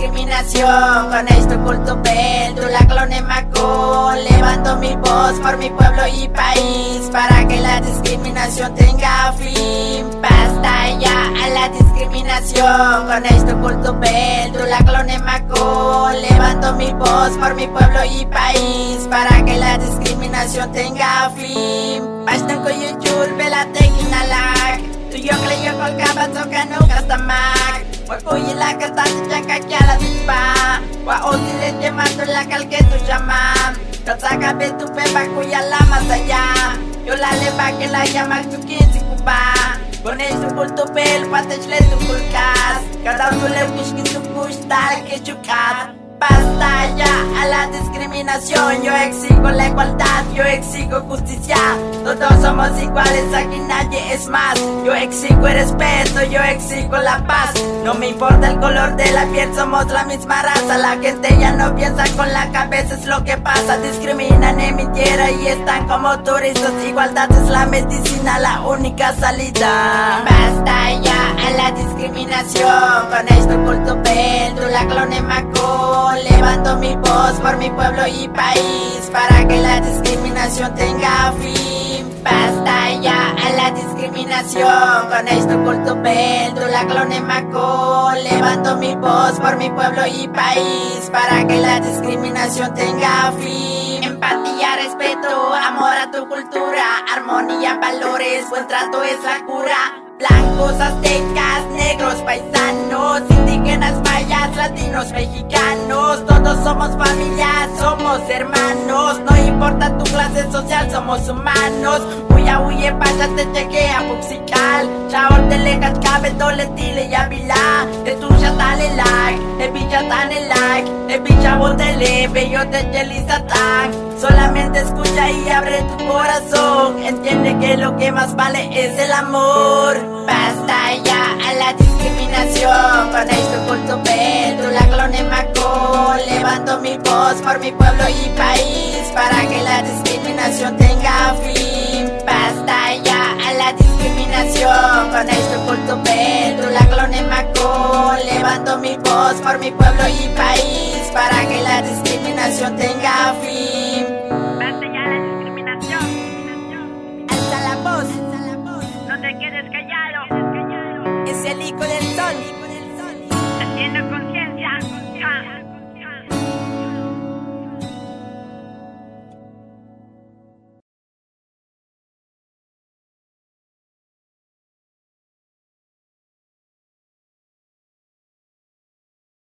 discriminación. Con esto oculto pel, tú la clone maco. Levanto mi voz por mi pueblo y país, para que la discriminación tenga fin. Basta ya a la discriminación. Con esto oculto pel, tú la clone maco. Levanto mi voz por mi pueblo y país, para que la discriminación tenga fin. Bastan ko YouTube bela tekinalak. Tuyo kleyo kol kabat no kastamak. Wakuyi la katati chanka kyala dispa. Wa otile llamando la calque tu llama. Kataka be tu pepa kuya la más allá. Yo la leva que la llama tu quince cuba. Con eso por tu pel patechle tu kulkas. Cada uno le busque tu gustar que chukat. Basta ya a la discriminación. Yo exijo la igualdad, yo exijo justicia. Todos somos iguales, aquí nadie es más. Yo exijo el respeto, yo exijo la paz. No me importa el color de la piel, somos la misma raza. La gente ya no piensa con la cabeza, es lo que pasa. Discriminan en mi tierra y están como turistas. Igualdad es la medicina, la única salida. Basta ya a la discriminación. Con esto oculto pel, tú la clone maco. Levanto mi voz por mi pueblo y país, para que la discriminación tenga fin. Basta ya a la discriminación. Con esto oculto pel, tú la clone maco. Levanto mi voz por mi pueblo y país, para que la discriminación tenga fin. Empatía, respeto, amor a tu cultura, armonía, valores, buen trato es la cura. Blancos, aztecas, negros, paisanos, indígenas, mayas, latinos, mexicanos. Todos somos familia, somos hermanos. No importa tu clase social, somos humanos. Huya, huye, pásate, cheque a Puxical. Chaor, te lejas, cabe, dole, tile y avila. De tuya, dale like, de bicha, dale like. De bicha, botele, bello, te chelizatán. Solamente escucha y abre tu corazón. Entiende que lo que más vale es el amor. Basta ya a la discriminación. Con esto oculto pel, tú la clone maco. Levanto mi voz por mi pueblo y país, para que la discriminación tenga fin. Basta ya a la discriminación. Con esto oculto pel, tú la clone maco. Levanto mi voz por mi pueblo y país, para que la discriminación tenga fin.